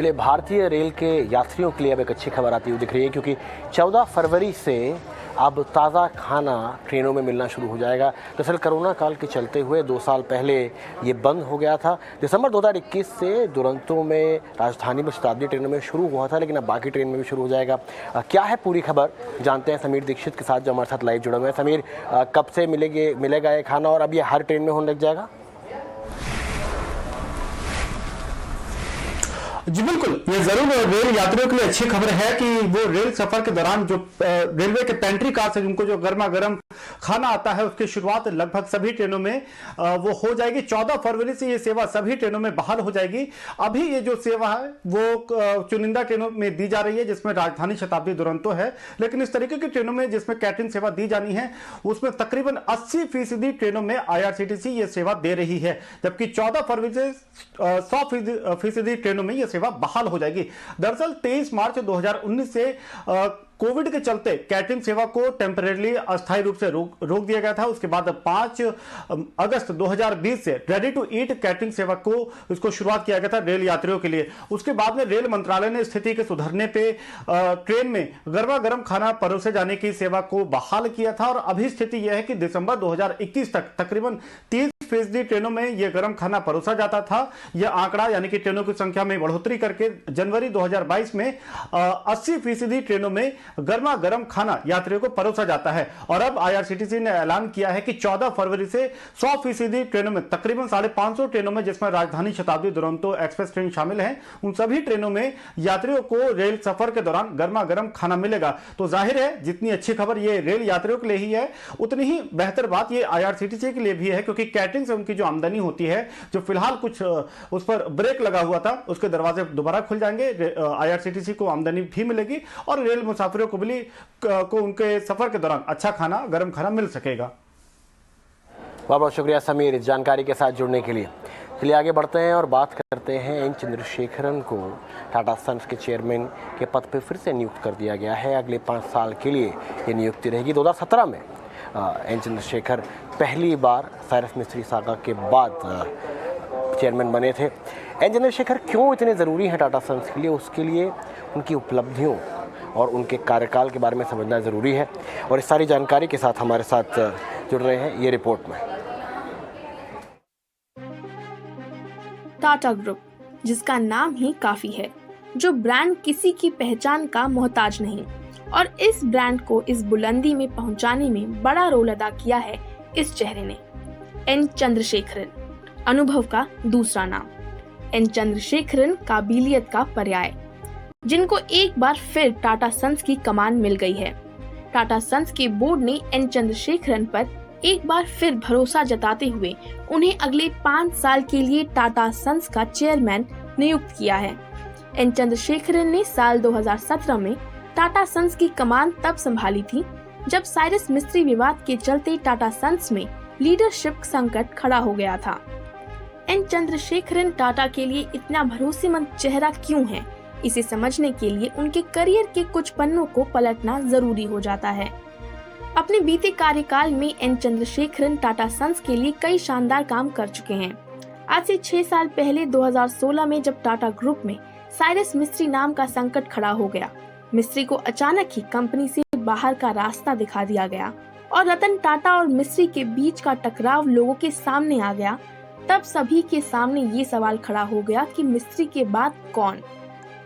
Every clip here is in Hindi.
चलिए, भारतीय रेल के यात्रियों के लिए अब एक अच्छी खबर आती हुई दिख रही है, क्योंकि 14 फरवरी से अब ताज़ा खाना ट्रेनों में मिलना शुरू हो जाएगा। दरअसल कोरोना काल के चलते हुए 2 साल पहले ये बंद हो गया था। दिसंबर 2021 से दुरंतो में, राजधानी में, शताब्दी ट्रेनों में शुरू हुआ था, लेकिन अब बाकी ट्रेन में भी शुरू हो जाएगा। क्या है पूरी खबर, जानते हैं समीर दीक्षित के साथ, जो हमारे साथ लाइव जुड़े हुए हैं। समीर, कब से मिलेगा ये खाना और अब ये हर ट्रेन में होने लग जाएगा? जी बिल्कुल, ये जरूर रेल यात्रियों के लिए अच्छी खबर है कि वो रेल सफर के दौरान जो रेलवे के पेंट्री कार से जिनको जो गर्मा गर्म खाना आता है, उसकी शुरुआत लगभग सभी ट्रेनों में वो हो जाएगी। 14 फरवरी से ये सेवा सभी ट्रेनों में बहाल हो जाएगी। अभी ये जो सेवा है वो चुनिंदा ट्रेनों में दी जा रही है, जिसमें राजधानी, शताब्दी, दुरंतो है। लेकिन इस तरीके की ट्रेनों में जिसमें कैटरिंग सेवा दी जानी है, उसमें तकरीबन 80% ट्रेनों में IRCTC ये सेवा दे रही है, जबकि 14 फरवरी से 100% ट्रेनों में सेवा बहाल हो जाएगी। दरअसल 23 मार्च 2019 से कोविड के चलते कैटरिंग सेवा को टेम्परेरी अस्थायी रूप से रोक दिया गया था। उसके बाद 5 अगस्त 2020 से रेडी टू ईट कैटरिंग सेवा को इसको शुरुआत किया गया था रेल यात्रियों के लिए। उसके बाद में रेल मंत्रालय ने स्थिति के सुधरने पे ट्रेन में गर्मा गर्म खाना परोसे जाने की सेवा को बहाल किया था। और अभी स्थिति यह है कि दिसंबर 2021 तक तकरीबन 30% ट्रेनों में यह गर्म खाना परोसा जाता था। यह आंकड़ा यानी कि ट्रेनों की संख्या में बढ़ोतरी करके जनवरी 2022 में 80% ट्रेनों में गर्मा गर्म खाना यात्रियों को परोसा जाता है। और अब IRCTC ने ऐलान किया है कि 14 फरवरी से 100% ट्रेनों में, तकरीबन 550 ट्रेनों में, जिसमें राजधानी, शताब्दी, दुरंतो एक्सप्रेस ट्रेन शामिल है, उन सभी ट्रेनों में यात्रियों को रेल सफर के दौरान गर्मा गर्म खाना मिलेगा। तो जाहिर है जितनी अच्छी खबर ये रेल यात्रियों के लिए ही है, उतनी ही बेहतर बात ये IRCTC के लिए भी है, क्योंकि कैटरिंग से उनकी जो आमदनी होती है, जो फिलहाल कुछ उस पर ब्रेक लगा हुआ था, उसके दरवाजे दोबारा खुल जाएंगे। IRCTC को आमदनी भी मिलेगी और रेल मुसाफिरों को उनके सफर के दौरान अच्छा खाना, गर्म खाना मिल सकेगा। बहुत बहुत शुक्रिया समीर, इस जानकारी के साथ जुड़ने के लिए। चलिए आगे बढ़ते हैं और बात करते हैं एन चंद्रशेखरन को टाटा सन्स के चेयरमैन के पद पर फिर से नियुक्त कर दिया गया है। अगले 5 साल के लिए ये नियुक्ति रहेगी। 2017 में एन चंद्रशेखर पहली बार साइरस मिस्त्री सागा के बाद चेयरमैन बने थे। एन चंद्रशेखर क्यों इतने ज़रूरी हैं टाटा सन्स के लिए, उसके लिए उनकी उपलब्धियों और उनके कार्यकाल के बारे में समझना ज़रूरी है। और इस सारी जानकारी के साथ हमारे साथ जुड़ रहे हैं ये रिपोर्ट में। टाटा ग्रुप, जिसका नाम ही काफी है, जो ब्रांड किसी की पहचान का मोहताज नहीं, और इस ब्रांड को इस बुलंदी में पहुंचाने में बड़ा रोल अदा किया है इस चेहरे ने। एन चंद्रशेखरन, अनुभव का दूसरा नाम। एन चंद्रशेखरन काबिलियत का पर्याय, जिनको एक बार फिर टाटा सन्स की कमान मिल गई है। टाटा सन्स के बोर्ड ने एन चंद्रशेखरन पर एक बार फिर भरोसा जताते हुए उन्हें अगले 5 साल के लिए टाटा सन्स का चेयरमैन नियुक्त किया है। एन चंद्रशेखरन ने साल 2017 में टाटा सन्स की कमान तब संभाली थी जब साइरस मिस्त्री विवाद के चलते टाटा सन्स में लीडरशिप संकट खड़ा हो गया था। एन चंद्रशेखरन टाटा के लिए इतना भरोसेमंद चेहरा क्यों है, इसे समझने के लिए उनके करियर के कुछ पन्नों को पलटना जरूरी हो जाता है। अपने बीते कार्यकाल में एन चंद्रशेखरन टाटा सन्स के लिए कई शानदार काम कर चुके हैं। आज से 6 साल पहले 2016 में जब टाटा ग्रुप में साइरस मिस्त्री नाम का संकट खड़ा हो गया, मिस्त्री को अचानक ही कंपनी से बाहर का रास्ता दिखा दिया गया और रतन टाटा और मिस्त्री के बीच का टकराव लोगों के सामने आ गया। तब सभी के सामने ये सवाल खड़ा हो गया कि मिस्त्री के बाद कौन।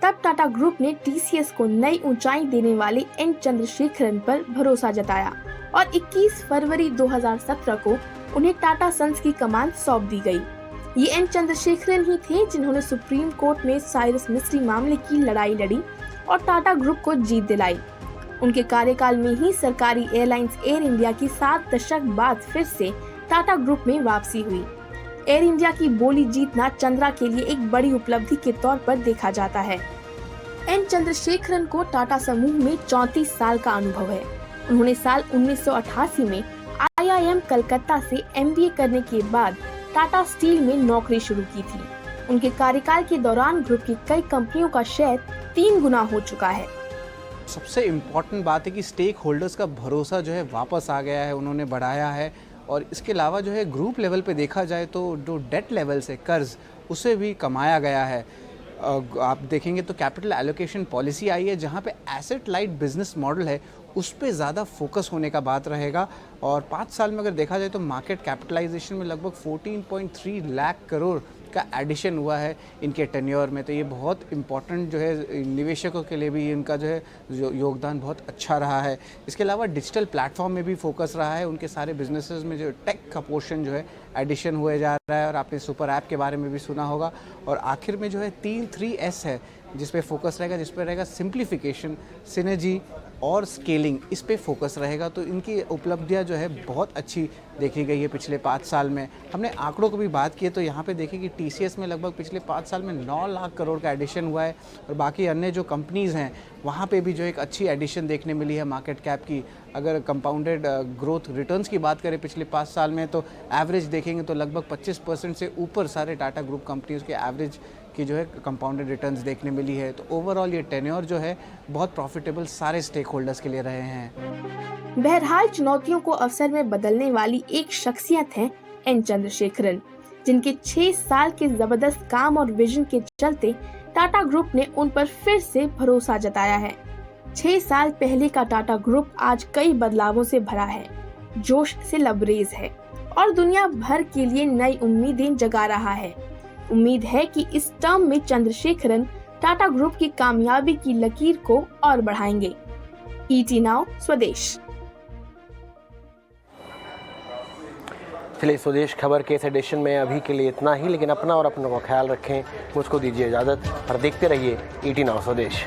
तब टाटा ग्रुप ने TCS को नई ऊंचाई देने वाले एन चंद्रशेखरन पर भरोसा जताया और 21 फरवरी 2017 को उन्हें टाटा सन्स की कमान सौंप दी गई। ये एन चंद्रशेखरन ही थे जिन्होंने सुप्रीम कोर्ट में साइरस मिस्त्री मामले की लड़ाई लड़ी और टाटा ग्रुप को जीत दिलाई। उनके कार्यकाल में ही सरकारी एयरलाइंस एयर इंडिया की 7 दशक बाद फिर से टाटा ग्रुप में वापसी हुई। एयर इंडिया की बोली जीतना चंद्रा के लिए एक बड़ी उपलब्धि के तौर पर देखा जाता है। एन चंद्रशेखरन को टाटा समूह में 34 साल का अनुभव है। उन्होंने साल 1988 में IIM कलकत्ता से MBA करने के बाद टाटा स्टील में नौकरी शुरू की थी। उनके कार्यकाल के दौरान ग्रुप की कई कंपनियों का शेयर 3 गुना हो चुका है। सबसे इम्पॉर्टेंट बात है कि स्टेक होल्डर्स का भरोसा जो है वापस आ गया है, उन्होंने बढ़ाया है। और इसके अलावा जो है ग्रुप लेवल पे देखा जाए तो जो डेट लेवल से कर्ज, उसे भी कमाया गया है। आप देखेंगे तो कैपिटल एलोकेशन पॉलिसी आई है जहाँ पे एसेट लाइट बिजनेस मॉडल है उस पे ज़्यादा फोकस होने का बात रहेगा। और 5 साल में अगर देखा जाए तो मार्केट कैपिटलाइजेशन में लगभग 14.3 लाख करोड़ का एडिशन हुआ है इनके टेन्योर में। तो ये बहुत इम्पॉर्टेंट जो है निवेशकों के लिए भी इनका जो है योगदान बहुत अच्छा रहा है। इसके अलावा डिजिटल प्लेटफॉर्म में भी फोकस रहा है। उनके सारे बिजनेसेस में जो टेक का पोर्शन जो है एडिशन हुए जा रहा है। और आपने सुपर ऐप के बारे में भी सुना होगा। और आखिर में जो है 3S है जिस पे फोकस रहेगा, जिस पे रहेगा सिंप्लीफिकेशन, सिनर्जी और स्केलिंग, इस पे फोकस रहेगा। तो इनकी उपलब्धियां जो है बहुत अच्छी देखी गई है पिछले 5 साल में। हमने आंकड़ों को भी बात की है तो यहाँ पे देखिए कि TCS में लगभग पिछले 5 साल में 9 लाख करोड़ का एडिशन हुआ है। और बाकी अन्य जो कंपनीज़ हैं वहाँ पे भी जो एक अच्छी एडिशन देखने मिली है मार्केट कैप की। अगर कंपाउंडेड ग्रोथ रिटर्न्स की बात करें पिछले 5 साल में तो एवरेज देखेंगे तो लगभग 25% से ऊपर सारे टाटा ग्रुप कंपनीज़ के एवरेज की जो है कंपाउंडेड रिटर्न्स देखने मिली है। तो ओवरऑल ये टेन्योर जो है बहुत प्रॉफिटेबल सारे स्टेक होल्डर्स के लिए रहे हैं। बहरहाल चुनौतियों को अवसर में बदलने वाली एक शख्सियत है एन चंद्रशेखरन, जिनके 6 साल के जबरदस्त काम और विजन के चलते टाटा ग्रुप ने उन पर फिर से भरोसा जताया है। 6 साल पहले का टाटा ग्रुप आज कई बदलावों से भरा है, जोश से लबरेज है और दुनिया भर के लिए नई उम्मीदें जगा रहा है। उम्मीद है कि इस टर्म में चंद्रशेखरन टाटा ग्रुप की कामयाबी की लकीर को और बढ़ाएंगे। ET नाउ स्वदेश। चलिए स्वदेश खबर के इस एडिशन में अभी के लिए इतना ही, लेकिन अपना और अपनों का ख्याल रखें। मुझको दीजिए इजाज़त और देखते रहिए ET नाउ स्वदेश।